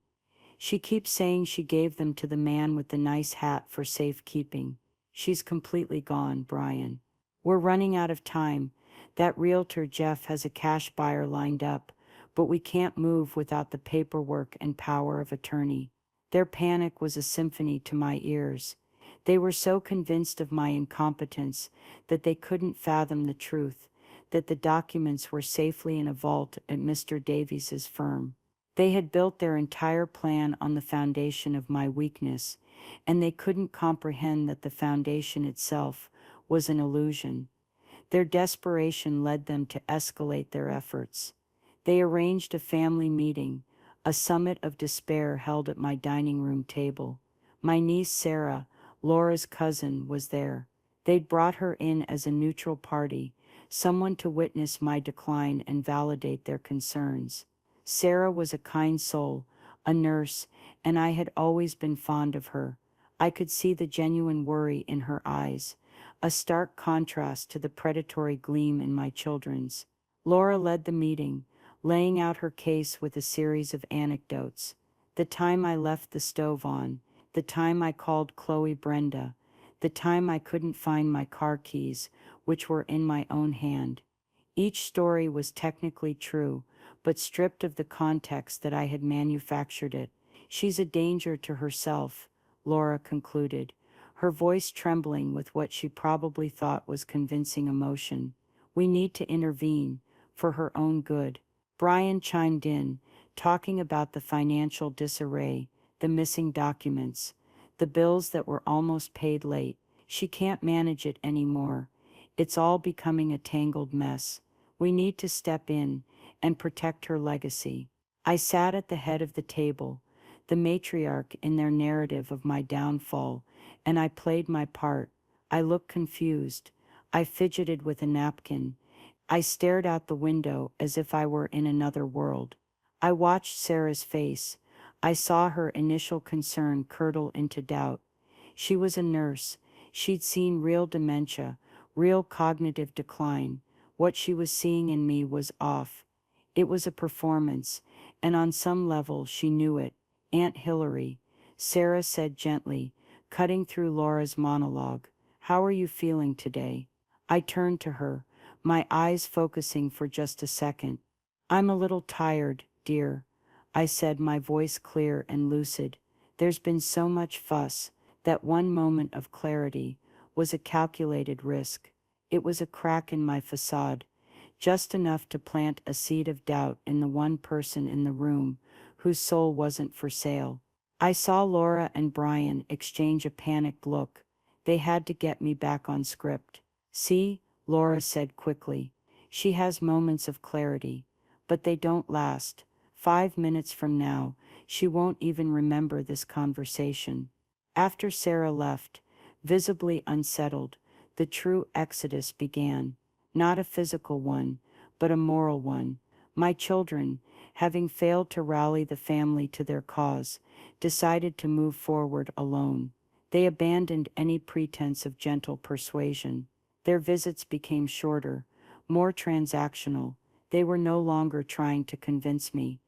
She keeps saying she gave them to the man with the nice hat for safekeeping. She's completely gone, Brian. We're running out of time. That realtor Jeff has a cash buyer lined up, but we can't move without the paperwork and power of attorney." Their panic was a symphony to my ears. They were so convinced of my incompetence that they couldn't fathom the truth, that the documents were safely in a vault at Mr. Davies's firm. They had built their entire plan on the foundation of my weakness, and they couldn't comprehend that the foundation itself was an illusion. Their desperation led them to escalate their efforts. They arranged a family meeting, a summit of despair held at my dining room table. My niece Sarah, Laura's cousin, was there. They'd brought her in as a neutral party, someone to witness my decline and validate their concerns. Sarah was a kind soul, a nurse, and I had always been fond of her. I could see the genuine worry in her eyes, a stark contrast to the predatory gleam in my children's. Laura led the meeting, laying out her case with a series of anecdotes. The time I left the stove on, the time I called Chloe Brenda, the time I couldn't find my car keys, which were in my own hand. Each story was technically true, but stripped of the context that I had manufactured it. She's a danger to herself, Laura concluded, her voice trembling with what she probably thought was convincing emotion. We need to intervene, for her own good. Brian chimed in, talking about the financial disarray, the missing documents, the bills that were almost paid late. She can't manage it anymore. It's all becoming a tangled mess. We need to step in and protect her legacy. I sat at the head of the table, the matriarch in their narrative of my downfall, and I played my part. I looked confused. I fidgeted with a napkin. I stared out the window as if I were in another world. I watched Sarah's face. I saw her initial concern curdle into doubt. She was a nurse. She'd seen real dementia, real cognitive decline. What she was seeing in me was off. It was a performance, and on some level she knew it. Aunt Hillary, Sarah said gently, cutting through Laura's monologue. How are you feeling today? I turned to her, my eyes focusing for just a second. I'm a little tired, dear, I said, my voice clear and lucid. There's been so much fuss. That one moment of clarity was a calculated risk. It was a crack in my facade, just enough to plant a seed of doubt in the one person in the room whose soul wasn't for sale. I saw Laura and Brian exchange a panicked look. They had to get me back on script. See, Laura said quickly. She has moments of clarity, but they don't last. 5 minutes from now, she won't even remember this conversation. After Sarah left, visibly unsettled, the true exodus began. Not a physical one, but a moral one. My children, having failed to rally the family to their cause, decided to move forward alone. They abandoned any pretense of gentle persuasion. Their visits became shorter, more transactional. They were no longer trying to convince me.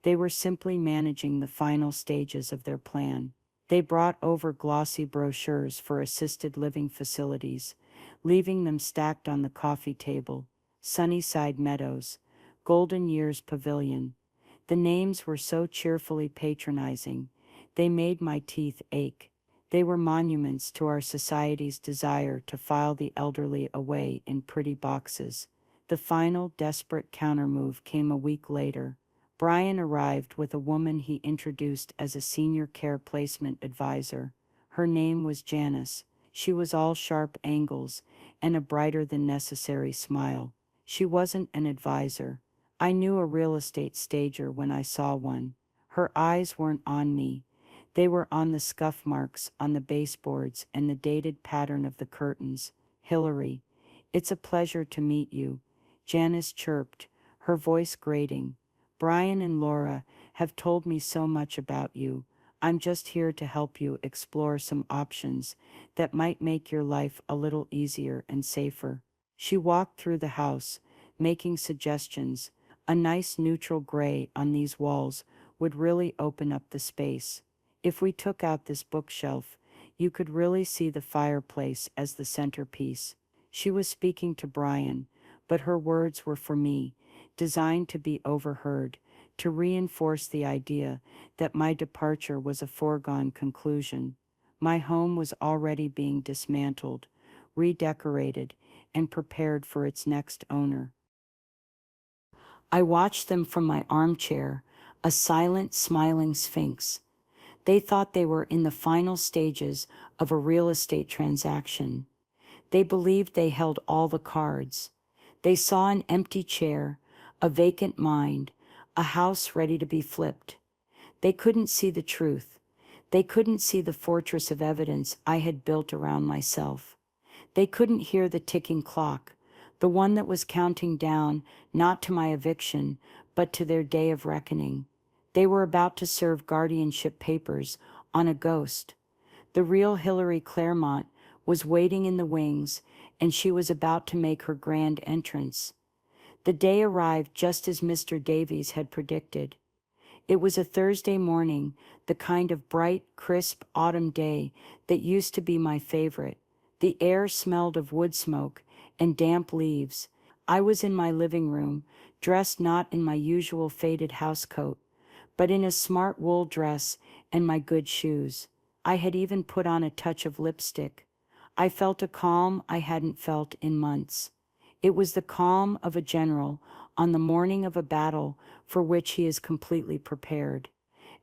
They were simply managing the final stages of their plan. They brought over glossy brochures for assisted living facilities, leaving them stacked on the coffee table. Sunnyside Meadows, Golden Years Pavilion. The names were so cheerfully patronizing, they made my teeth ache. They were monuments to our society's desire to file the elderly away in pretty boxes. The final, desperate countermove came a week later. Brian arrived with a woman he introduced as a senior care placement advisor. Her name was Janice. She was all sharp angles and a brighter than necessary smile. She wasn't an advisor. I knew a real estate stager when I saw one. Her eyes weren't on me. They were on the scuff marks on the baseboards and the dated pattern of the curtains. Hillary, it's a pleasure to meet you, Janice chirped, her voice grating. Brian and Laura have told me so much about you. I'm just here to help you explore some options that might make your life a little easier and safer. She walked through the house, making suggestions. A nice neutral gray on these walls would really open up the space. If we took out this bookshelf, you could really see the fireplace as the centerpiece. She was speaking to Brian, but her words were for me, designed to be overheard, to reinforce the idea that my departure was a foregone conclusion. My home was already being dismantled, redecorated, and prepared for its next owner. I watched them from my armchair, a silent, smiling sphinx. They thought they were in the final stages of a real estate transaction. They believed they held all the cards. They saw an empty chair, a vacant mind, a house ready to be flipped. They couldn't see the truth. They couldn't see the fortress of evidence I had built around myself. They couldn't hear the ticking clock, the one that was counting down not to my eviction, but to their day of reckoning. They were about to serve guardianship papers on a ghost. The real Hillary Claremont was waiting in the wings, and she was about to make her grand entrance. The day arrived just as Mr. Davies had predicted. It was a Thursday morning, the kind of bright, crisp autumn day that used to be my favorite. The air smelled of wood smoke and damp leaves. I was in my living room, dressed not in my usual faded housecoat, but in a smart wool dress and my good shoes. I had even put on a touch of lipstick. I felt a calm I hadn't felt in months. It was the calm of a general on the morning of a battle for which he is completely prepared.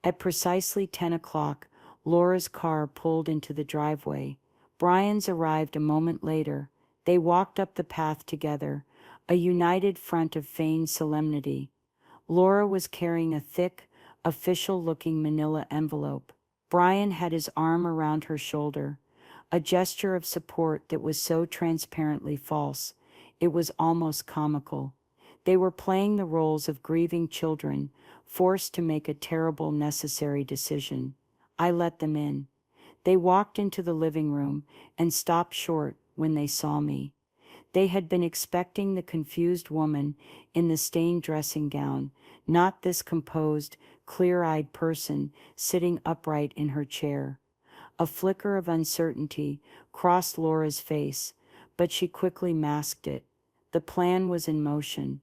At precisely 10 o'clock, Laura's car pulled into the driveway. Brian's arrived a moment later. They walked up the path together, a united front of feigned solemnity. Laura was carrying a thick, official-looking manila envelope. Brian had his arm around her shoulder, a gesture of support that was so transparently false, it was almost comical. They were playing the roles of grieving children, forced to make a terrible necessary decision. I let them in. They walked into the living room and stopped short when they saw me. They had been expecting the confused woman in the stained dressing gown, not this composed, clear-eyed person sitting upright in her chair. A flicker of uncertainty crossed Laura's face, but she quickly masked it. The plan was in motion.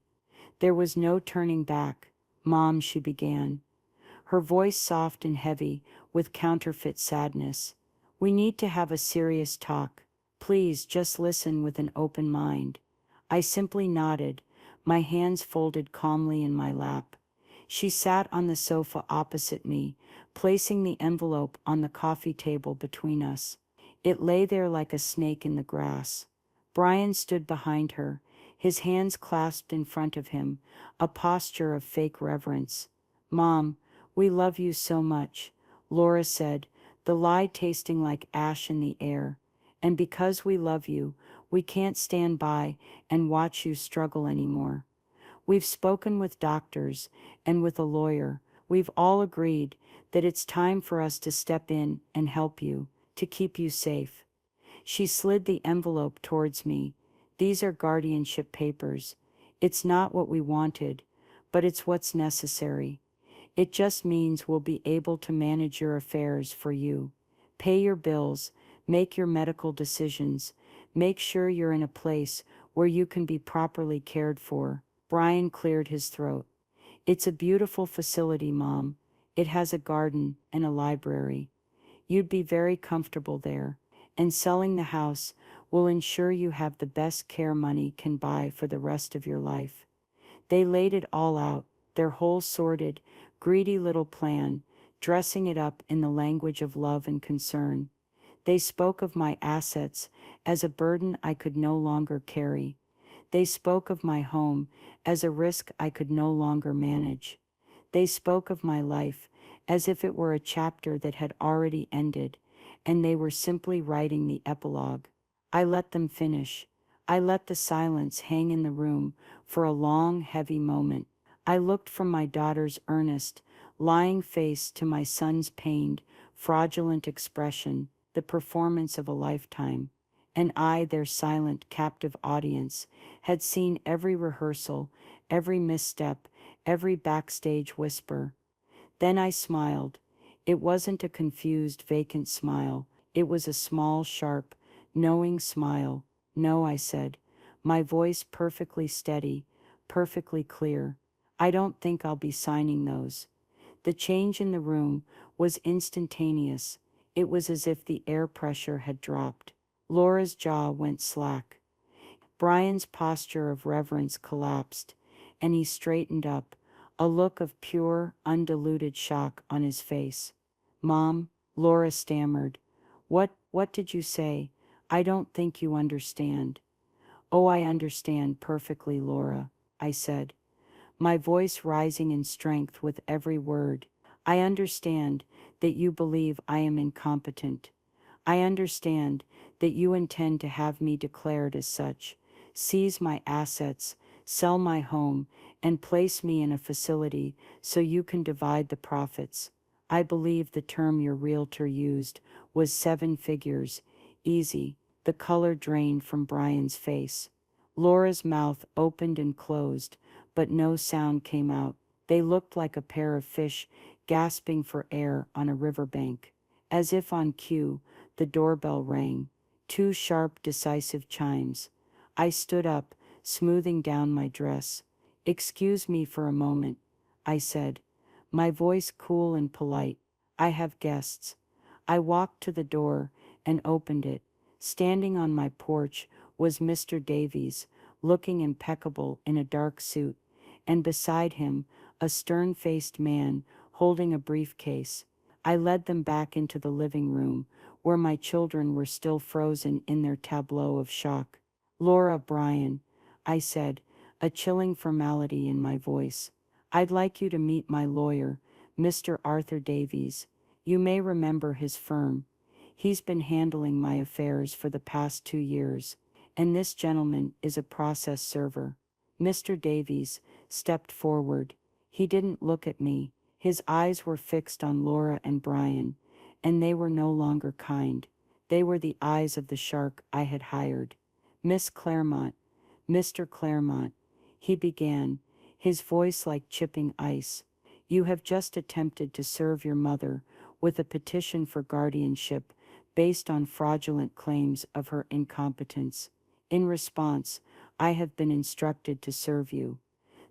There was no turning back. "Mom," she began, her voice soft and heavy with counterfeit sadness. "We need to have a serious talk. Please just listen with an open mind." I simply nodded, my hands folded calmly in my lap. She sat on the sofa opposite me, placing the envelope on the coffee table between us. It lay there like a snake in the grass. Brian stood behind her, his hands clasped in front of him, a posture of fake reverence. "Mom, we love you so much," Laura said, the lie tasting like ash in the air. "And because we love you, we can't stand by and watch you struggle anymore. We've spoken with doctors and with a lawyer. We've all agreed that it's time for us to step in and help you, to keep you safe." She slid the envelope towards me. "These are guardianship papers. It's not what we wanted, but it's what's necessary. It just means we'll be able to manage your affairs for you, pay your bills, make your medical decisions, make sure you're in a place where you can be properly cared for." Brian cleared his throat. "It's a beautiful facility, Mom. It has a garden and a library. You'd be very comfortable there. And selling the house will ensure you have the best care money can buy for the rest of your life." They laid it all out, their whole sordid, greedy little plan, dressing it up in the language of love and concern. They spoke of my assets as a burden I could no longer carry. They spoke of my home as a risk I could no longer manage. They spoke of my life as if it were a chapter that had already ended, and they were simply writing the epilogue. I let them finish. I let the silence hang in the room for a long, heavy moment. I looked from my daughter's earnest, lying face to my son's pained, fraudulent expression, the performance of a lifetime. And I, their silent, captive audience, had seen every rehearsal, every misstep, every backstage whisper. Then I smiled. It wasn't a confused, vacant smile. It was a small, sharp, knowing smile. "No," I said, my voice perfectly steady, perfectly clear. "I don't think I'll be signing those." The change in the room was instantaneous. It was as if the air pressure had dropped. Laura's jaw went slack. Brian's posture of reverence collapsed, and he straightened up, a look of pure, undiluted shock on his face. "Mom," Laura stammered. What did you say? I don't think you understand." "Oh, I understand perfectly, Laura," I said, my voice rising in strength with every word. "I understand that you believe I am incompetent. I understand that you intend to have me declared as such, seize my assets, sell my home, and place me in a facility so you can divide the profits. I believe the term your realtor used was 7 figures. Easy." The color drained from Brian's face. Laura's mouth opened and closed, but no sound came out. They looked like a pair of fish gasping for air on a riverbank. As if on cue, the doorbell rang. 2 sharp, decisive chimes. I stood up, smoothing down my dress. "Excuse me for a moment," I said, my voice cool and polite. "I have guests." I walked to the door and opened it. Standing on my porch was Mr. Davies, looking impeccable in a dark suit, and beside him, a stern-faced man holding a briefcase. I led them back into the living room, where my children were still frozen in their tableau of shock. "Laura Bryan," I said, a chilling formality in my voice. "I'd like you to meet my lawyer, Mr. Arthur Davies. You may remember his firm. He's been handling my affairs for the past 2 years, and this gentleman is a process server." Mr. Davies stepped forward. He didn't look at me. His eyes were fixed on Laura and Brian, and they were no longer kind. They were the eyes of the shark I had hired. "Miss Claremont, Mr. Claremont," he began, his voice like chipping ice, "you have just attempted to serve your mother with a petition for guardianship based on fraudulent claims of her incompetence. In response, I have been instructed to serve you."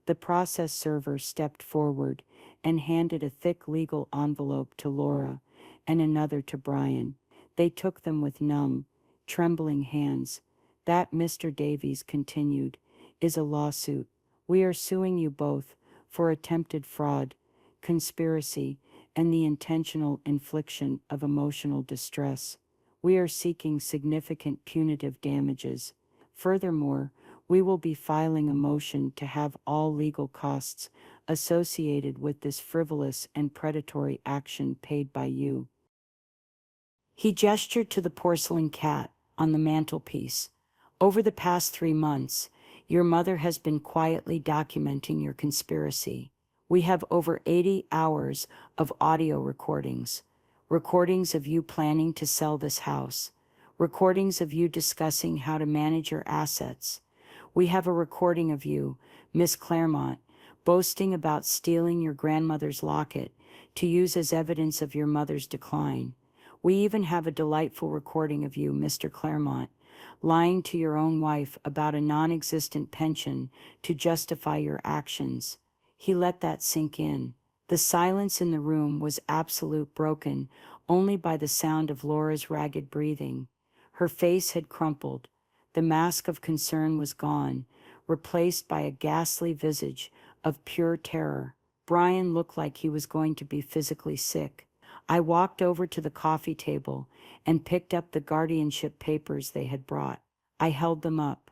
The process server stepped forward and handed a thick legal envelope to Laura and another to Brian. They took them with numb, trembling hands. "That," Mr. Davies continued, "is a lawsuit. We are suing you both for attempted fraud, conspiracy, and the intentional infliction of emotional distress. We are seeking significant punitive damages. Furthermore, we will be filing a motion to have all legal costs associated with this frivolous and predatory action paid by you." He gestured to the porcelain cat on the mantelpiece. "Over the past 3 months, your mother has been quietly documenting your conspiracy. We have over 80 hours of audio recordings, recordings of you planning to sell this house, recordings of you discussing how to manage your assets. We have a recording of you, Miss Claremont, boasting about stealing your grandmother's locket to use as evidence of your mother's decline. We even have a delightful recording of you, Mr. Claremont, lying to your own wife about a non-existent pension to justify your actions." He let that sink in. The silence in the room was absolute, broken only by the sound of Laura's ragged breathing. Her face had crumpled. The mask of concern was gone, replaced by a ghastly visage of pure terror. Brian looked like he was going to be physically sick. I walked over to the coffee table and picked up the guardianship papers they had brought. I held them up.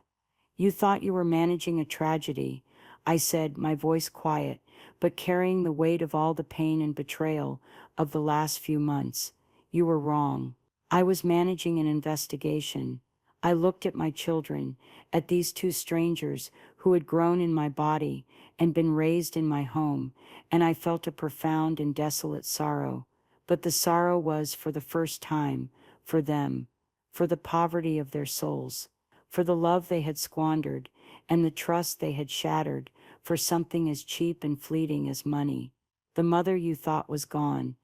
"You thought you were managing a tragedy," I said, my voice quiet, but carrying the weight of all the pain and betrayal of the last few months. "You were wrong. I was managing an investigation." I looked at my children, at these two strangers who had grown in my body and been raised in my home, and I felt a profound and desolate sorrow. But the sorrow was, for the first time, for them, for the poverty of their souls, for the love they had squandered and the trust they had shattered for something as cheap and fleeting as money. "The mother you thought was gone,"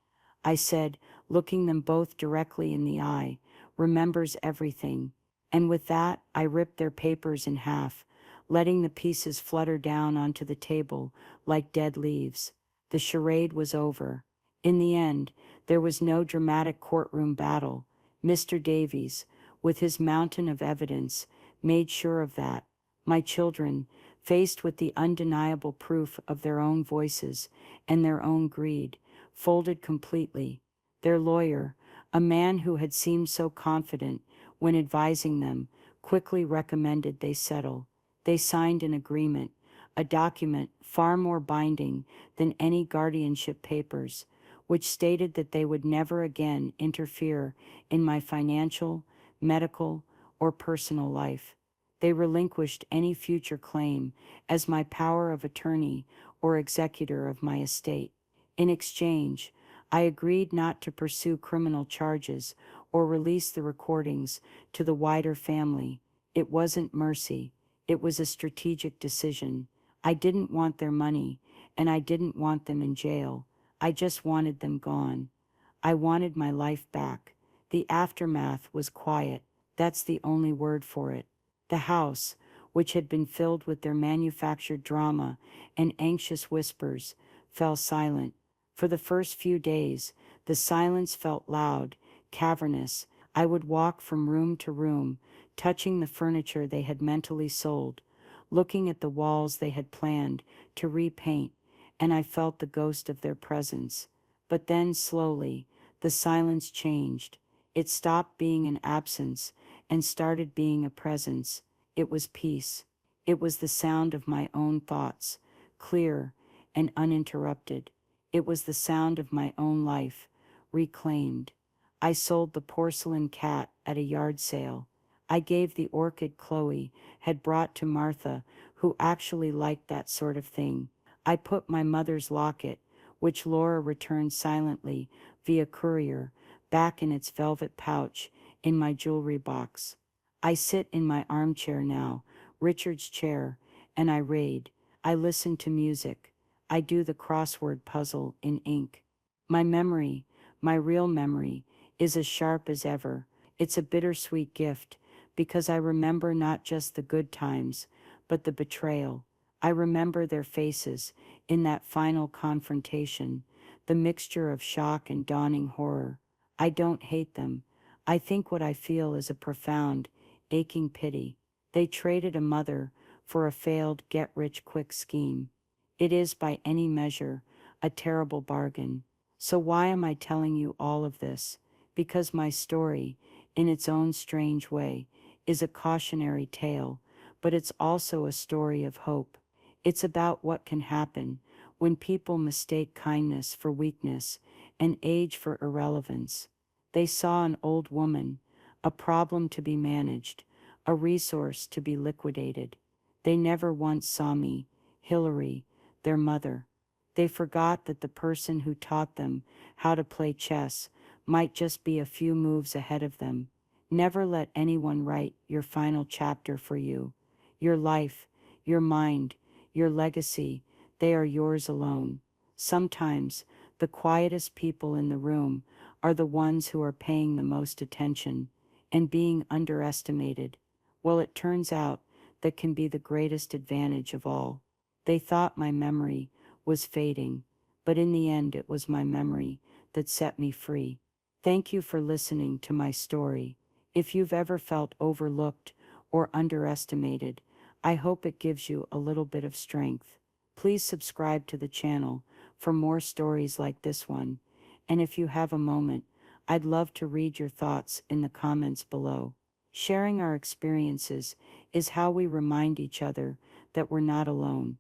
I said, looking them both directly in the eye, "remembers everything." And with that, I ripped their papers in half, letting the pieces flutter down onto the table like dead leaves. The charade was over. In the end, there was no dramatic courtroom battle. Mr. Davies, with his mountain of evidence, made sure of that. My children, faced with the undeniable proof of their own voices and their own greed, folded completely. Their lawyer, a man who had seemed so confident when advising them, quickly recommended they settle. They signed an agreement, a document far more binding than any guardianship papers, which stated that they would never again interfere in my financial, medical, or personal life. They relinquished any future claim as my power of attorney or executor of my estate. In exchange, I agreed not to pursue criminal charges or release the recordings to the wider family. It wasn't mercy. It was a strategic decision. I didn't want their money, and I didn't want them in jail. I just wanted them gone. I wanted my life back. The aftermath was quiet. That's the only word for it. The house, which had been filled with their manufactured drama and anxious whispers, fell silent. For the first few days, the silence felt loud, cavernous. I would walk from room to room, touching the furniture they had mentally sold, looking at the walls they had planned to repaint, and I felt the ghost of their presence. But then, slowly, the silence changed. It stopped being an absence and started being a presence. It was peace. It was the sound of my own thoughts, clear and uninterrupted. It was the sound of my own life, reclaimed. I sold the porcelain cat at a yard sale. I gave the orchid Chloe had brought to Martha, who actually liked that sort of thing. I put my mother's locket, which Laura returned silently via courier, back in its velvet pouch in my jewelry box. I sit in my armchair now, Richard's chair, and I read. I listen to music. I do the crossword puzzle in ink. My memory, my real memory, is as sharp as ever. It's a bittersweet gift, because I remember not just the good times, but the betrayal. I remember their faces in that final confrontation, the mixture of shock and dawning horror. I don't hate them. I think what I feel is a profound, aching pity. They traded a mother for a failed get-rich-quick scheme. It is, by any measure, a terrible bargain. So why am I telling you all of this? Because my story, in its own strange way, is a cautionary tale, but it's also a story of hope. It's about what can happen when people mistake kindness for weakness and age for irrelevance. They saw an old woman, a problem to be managed, a resource to be liquidated. They never once saw me, Hillary, their mother. They forgot that the person who taught them how to play chess might just be a few moves ahead of them. Never let anyone write your final chapter for you. Your life, your mind, your legacy, they are yours alone. Sometimes, the quietest people in the room are the ones who are paying the most attention and being underestimated. Well, it turns out that can be the greatest advantage of all. They thought my memory was fading, but in the end it was my memory that set me free. Thank you for listening to my story. If you've ever felt overlooked or underestimated, I hope it gives you a little bit of strength. Please subscribe to the channel for more stories like this one, and if you have a moment, I'd love to read your thoughts in the comments below. Sharing our experiences is how we remind each other that we're not alone.